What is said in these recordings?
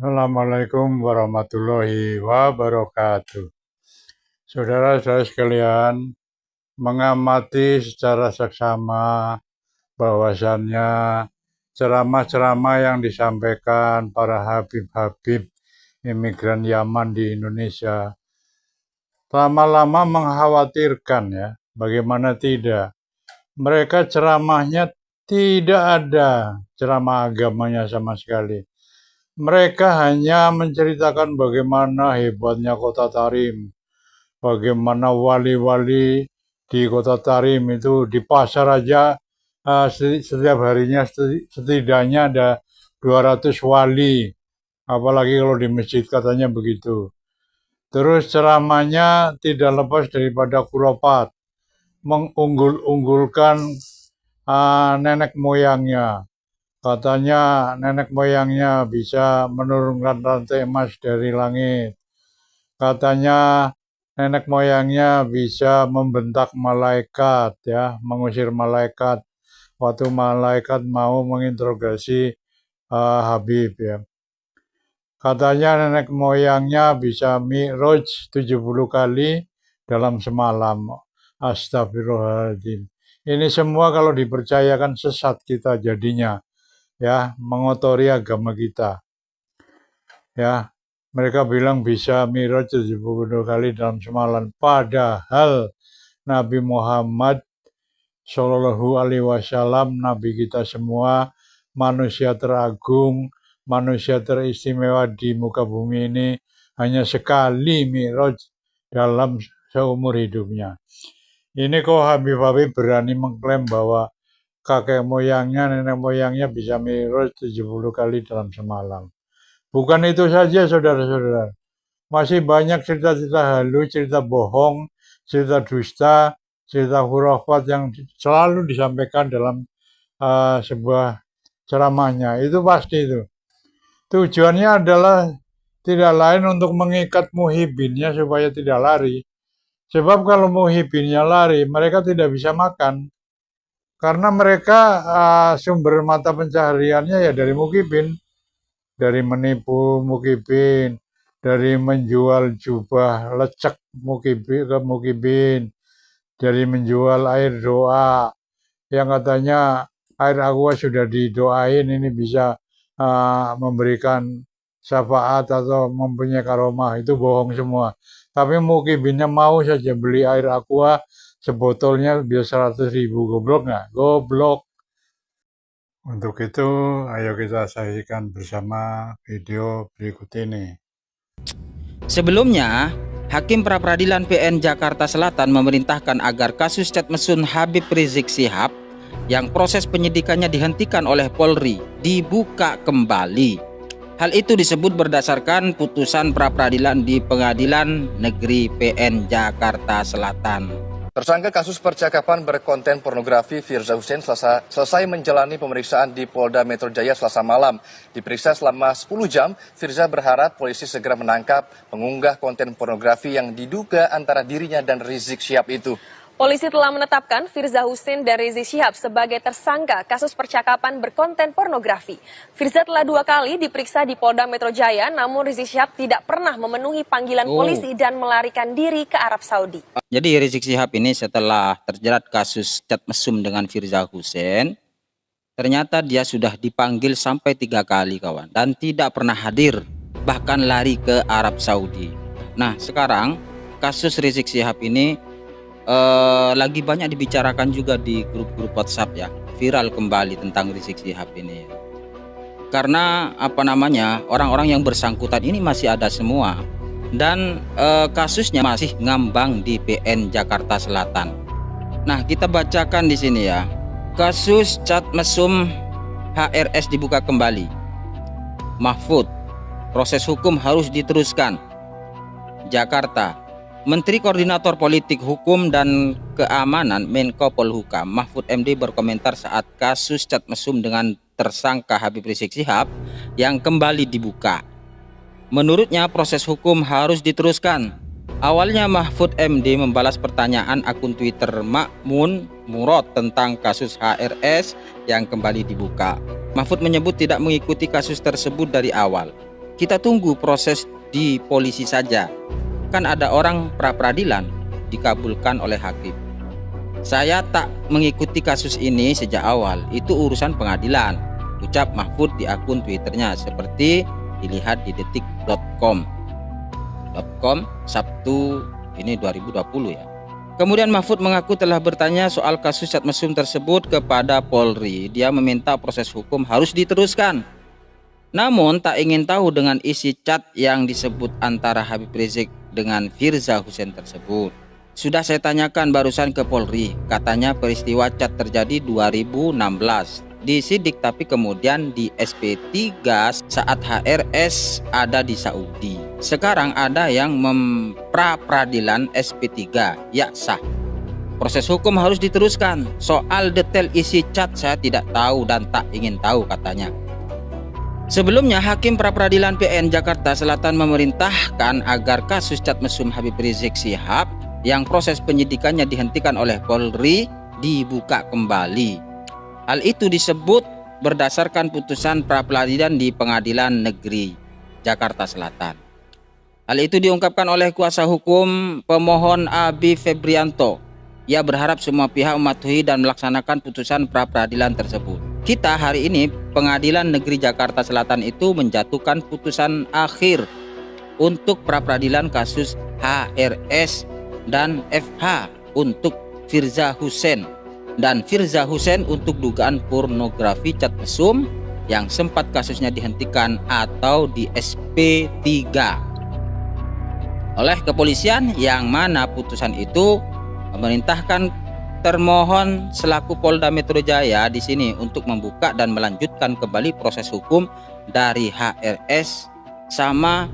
Assalamualaikum warahmatullahi wabarakatuh. Saudara-saudara sekalian, mengamati secara seksama bahwasannya ceramah-ceramah yang disampaikan para habib-habib imigran Yaman di Indonesia lama-lama mengkhawatirkan ya. Bagaimana tidak? Mereka ceramahnya tidak ada ceramah agamanya sama sekali. Mereka hanya menceritakan bagaimana hebatnya Kota Tarim, bagaimana wali-wali di Kota Tarim itu di pasar aja setiap harinya setidaknya ada 200 wali, apalagi kalau di masjid katanya begitu. Terus ceramahnya tidak lepas daripada khurafat, mengunggul-unggulkan nenek moyangnya. Katanya nenek moyangnya bisa menurunkan rantai emas dari langit. Katanya nenek moyangnya bisa membentak malaikat ya, mengusir malaikat waktu malaikat mau menginterogasi Habib ya. Katanya nenek moyangnya bisa mi'raj 70 kali dalam semalam. Astagfirullahaladzim. Ini semua kalau dipercayakan sesat kita jadinya. Ya, mengotori agama kita. Ya, mereka bilang bisa mi'raj 70 kali dalam semalam. Padahal Nabi Muhammad Shallallahu Alaihi Wasallam, Nabi kita semua, manusia teragung, manusia teristimewa di muka bumi ini, hanya sekali mi'raj dalam seumur hidupnya. Ini kok Habib-Habib berani mengklaim bahwa kakek moyangnya, nenek moyangnya bisa mi'raj 70 kali dalam semalam. Bukan itu saja saudara-saudara. Masih banyak cerita-cerita halus, cerita bohong, cerita dusta, cerita khurafat yang selalu disampaikan dalam sebuah ceramahnya. Itu pasti itu. Tujuannya adalah tidak lain untuk mengikat muhibinnya supaya tidak lari. Sebab kalau muhibinnya lari, mereka tidak bisa makan. Karena mereka sumber mata pencahariannya ya dari mukibin, dari menipu mukibin, dari menjual jubah lecek mukibin ke mukibin, dari menjual air doa yang katanya air aqua sudah didoain ini bisa memberikan syafaat atau mempunyai karomah. Itu bohong semua. Tapi mukibinnya mau saja beli air aqua sebotolnya biasa 100.000. Goblok nggak? Goblok. Untuk itu, ayo kita saksikan bersama video berikut ini. Sebelumnya, Hakim Pra-Peradilan PN Jakarta Selatan memerintahkan agar kasus Chat Mesum Habib Rizik Syihab yang proses penyidikannya dihentikan oleh Polri dibuka kembali. Hal itu disebut berdasarkan putusan pra-peradilan di Pengadilan Negeri PN Jakarta Selatan. Tersangka kasus percakapan berkonten pornografi Firza Husein selesai menjalani pemeriksaan di Polda Metro Jaya Selasa malam. Diperiksa selama 10 jam, Firza berharap polisi segera menangkap pengunggah konten pornografi yang diduga antara dirinya dan Rizik Syihab itu. Polisi telah menetapkan Firza Husein dan Rizik Syihab sebagai tersangka kasus percakapan berkonten pornografi. Firza telah 2 kali diperiksa di Polda Metro Jaya, namun Rizik Syihab tidak pernah memenuhi panggilan polisi dan melarikan diri ke Arab Saudi. Jadi Rizik Syihab ini setelah terjerat kasus Chat Mesum dengan Firza Husein, ternyata dia sudah dipanggil sampai 3 kali kawan, dan tidak pernah hadir, bahkan lari ke Arab Saudi. Nah sekarang kasus Rizik Syihab ini lagi banyak dibicarakan juga di grup-grup WhatsApp ya, viral kembali tentang Rizik Syihab ini. Karena orang-orang yang bersangkutan ini masih ada semua dan kasusnya masih ngambang di PN Jakarta Selatan. Nah, kita bacakan di sini ya. Kasus Chat Mesum HRS dibuka kembali. Mahfud, proses hukum harus diteruskan. Jakarta. Menteri Koordinator Politik Hukum dan Keamanan Menko Polhukam Mahfud MD berkomentar saat kasus Chat Mesum dengan tersangka Habib Rizik Syihab yang kembali dibuka. Menurutnya proses hukum harus diteruskan. Awalnya Mahfud MD membalas pertanyaan akun Twitter Makmun Murad tentang kasus HRS yang kembali dibuka. Mahfud menyebut tidak mengikuti kasus tersebut dari awal. kita tunggu proses di polisi saja. Kan ada orang pra-peradilan dikabulkan oleh hakim. Saya tak mengikuti kasus ini sejak awal, itu urusan pengadilan, ucap Mahfud di akun Twitternya seperti dilihat di detik.com Sabtu ini 2020 ya. Kemudian Mahfud mengaku telah bertanya soal kasus chat mesum tersebut kepada Polri. Dia meminta proses hukum harus diteruskan. Namun tak ingin tahu dengan isi chat yang disebut antara Habib Rizik dengan Firza Hussein tersebut. Sudah saya tanyakan barusan ke Polri, katanya peristiwa chat terjadi 2016. Disidik tapi kemudian di SP3 saat HRS ada di Saudi. Sekarang ada yang pra-peradilan SP3, ya sah. Proses hukum harus diteruskan. Soal detail isi chat saya tidak tahu dan tak ingin tahu, katanya. Sebelumnya, Hakim Pra-Peradilan PN Jakarta Selatan memerintahkan agar kasus chat mesum Habib Rizik Syihab yang proses penyidikannya dihentikan oleh Polri dibuka kembali. Hal itu disebut berdasarkan putusan pra-peradilan di Pengadilan Negeri Jakarta Selatan. Hal itu diungkapkan oleh kuasa hukum pemohon Abi Febrianto. Ia berharap semua pihak mematuhi dan melaksanakan putusan pra-peradilan tersebut. Kita hari ini Pengadilan Negeri Jakarta Selatan itu menjatuhkan putusan akhir untuk pra-peradilan kasus HRS dan FH untuk Firza Hussein dan Firza Hussein untuk dugaan pornografi chat mesum yang sempat kasusnya dihentikan atau di SP3 oleh kepolisian, yang mana putusan itu memerintahkan termohon selaku Polda Metro Jaya di sini untuk membuka dan melanjutkan kembali proses hukum dari HRS sama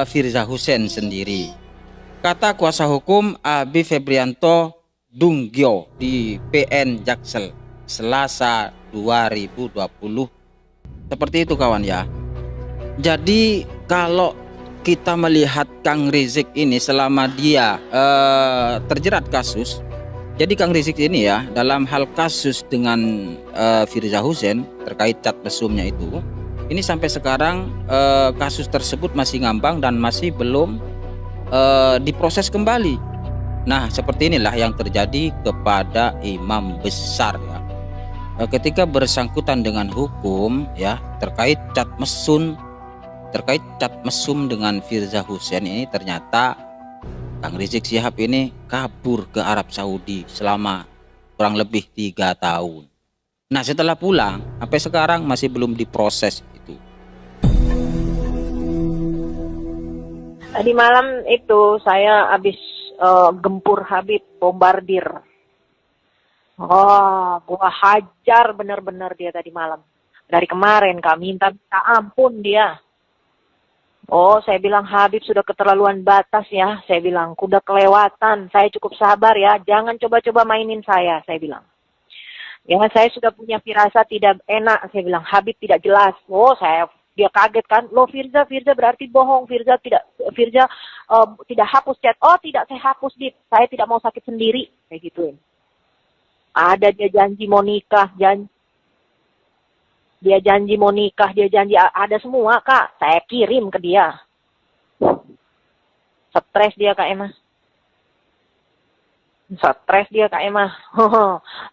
Firza Hussein sendiri. Kata kuasa hukum Abi Febrianto Dunggyo di PN Jaksel Selasa 2020. Seperti itu kawan ya. Jadi kalau kita melihat Kang Rizik ini selama dia terjerat kasus, jadi Kang Rizik ini ya dalam hal kasus dengan Firza Hussein terkait chat mesumnya itu, ini sampai sekarang kasus tersebut masih ngambang dan masih belum diproses kembali. Nah, seperti inilah yang terjadi kepada imam besar ya. Ketika bersangkutan dengan hukum ya terkait chat mesum dengan Firza Hussein ini, ternyata Kang Rizik Syihab ini kabur ke Arab Saudi selama kurang lebih 3 tahun. Nah, setelah pulang sampai sekarang masih belum diproses itu. Tadi malam itu saya habis gempur Habib, bombardir. Gua hajar bener-bener dia tadi malam. Dari kemarin Kak, minta ampun dia. Saya bilang Habib sudah keterlaluan batas ya. Saya bilang udah kelewatan. Saya cukup sabar ya. Jangan coba-coba mainin saya bilang. Ya, saya sudah punya firasat tidak enak. Saya bilang Habib tidak jelas. Dia kaget kan. Loh Firza berarti bohong. Firza tidak hapus chat. Oh tidak, saya hapus Dip. Saya tidak mau sakit sendiri. Kayak gituin. Ada dia janji mau nikah, dia janji mau nikah, dia janji ada semua Kak. Saya kirim ke dia. Stres dia Kak Emma.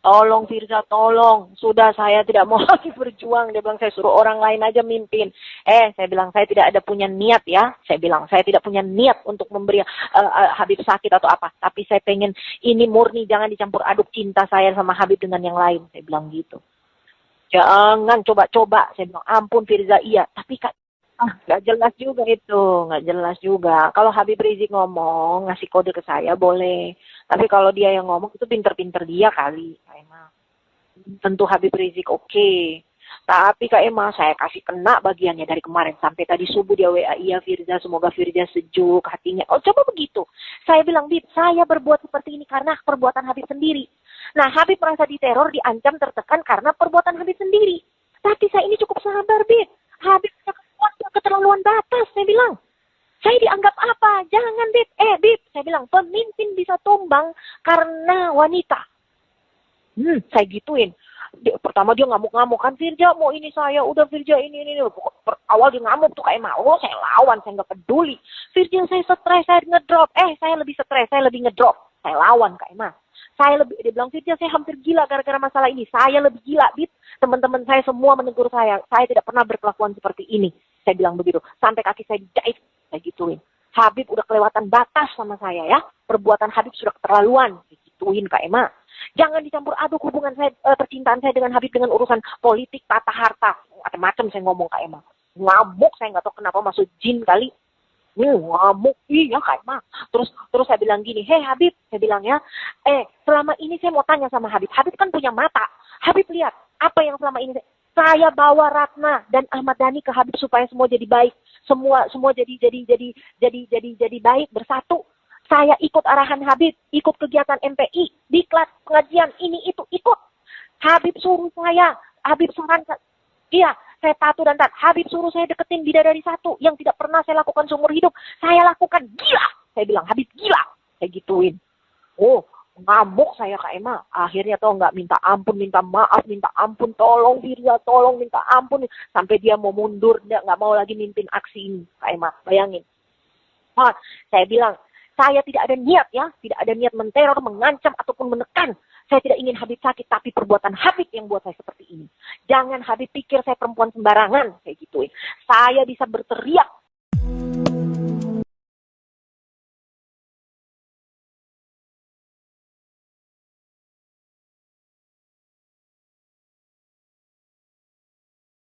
Tolong Firza, tolong. Sudah saya tidak mau lagi berjuang. Dia bilang saya suruh orang lain aja mimpin. Saya bilang saya tidak ada punya niat ya. Saya bilang saya tidak punya niat untuk memberi Habib sakit atau apa. Tapi saya pengen ini murni, jangan dicampur aduk cinta saya sama Habib dengan yang lain. Saya bilang gitu. Jangan coba-coba. Saya bilang ampun Firza, iya. Tapi Kak, nggak jelas juga itu. Nggak jelas juga. Kalau Habib Rizik ngomong, ngasih kode ke saya boleh. Tapi kalau dia yang ngomong itu pinter-pinter dia kali, Kak Emma. Tentu Habib Rizik oke. Tapi Kak Emma, saya kasih kena bagiannya dari kemarin. Sampai tadi subuh dia WA, iya Firza, semoga Firza sejuk hatinya. Coba begitu. Saya bilang, Bib, saya berbuat seperti ini karena perbuatan Habib sendiri. Nah, Habib merasa diteror, diancam, tertekan karena perbuatan Habib sendiri. Tapi saya ini cukup sabar, Bib. Habib keterlaluan batas, saya bilang. Saya dianggap apa? Jangan, Bib. Bib, saya bilang, pemimpin bisa tumbang karena wanita. Saya gituin. Pertama dia ngamuk-ngamuk kan, Firja mau ini saya, udah Firja ini. Awal dia ngamuk tuh kayak mau, saya lawan, saya nggak peduli. Firja saya stres, saya ngedrop. Saya lebih stres, saya lebih ngedrop. Saya lawan Kak Emma. Dia bilang, Firja saya hampir gila gara-gara masalah ini. Saya lebih gila, Bit. Teman-teman saya semua menegur saya tidak pernah berkelakuan seperti ini. Saya bilang begitu. Sampai kaki saya dijahit, saya gituin. Habib udah kelewatan batas sama saya ya. Perbuatan Habib sudah keterlaluan. Gituin Kak Emma. Jangan dicampur aduk hubungan saya, percintaan saya dengan Habib dengan urusan politik, tata harta. Macam-macam saya ngomong Kak Emma. Ngamuk, saya nggak tahu kenapa masuk jin kali. Ngamuk, iya Kak Emma. Terus saya bilang gini, hei Habib, saya bilang ya, selama ini saya mau tanya sama Habib. Habib kan punya mata. Habib lihat, apa yang selama ini saya bawa Ratna dan Ahmad Dhani ke Habib supaya semua jadi baik. Semua jadi baik, bersatu. Saya ikut arahan Habib, ikut kegiatan MPI, diklat, pengajian, ini itu, ikut. Habib suruh saya, Habib sarankan. Iya, saya patuh dan taat. Habib suruh saya deketin bidadari satu yang tidak pernah saya lakukan seumur hidup. Saya lakukan, gila. Saya bilang, Habib gila. Saya gituin. Oh, ngamuk saya Kak Emma. Akhirnya tuh nggak minta ampun, minta maaf, minta ampun. Tolong Firza, tolong minta ampun. Sampai dia mau mundur, dia nggak mau lagi mimpin aksi ini. Kak Emma, bayangin. Saya bilang, saya tidak ada niat ya, tidak ada niat menteror, mengancam, ataupun menekan. Saya tidak ingin Habib sakit, tapi perbuatan Habib yang buat saya seperti ini. Jangan Habib pikir saya perempuan sembarangan, kayak gituin. Saya bisa berteriak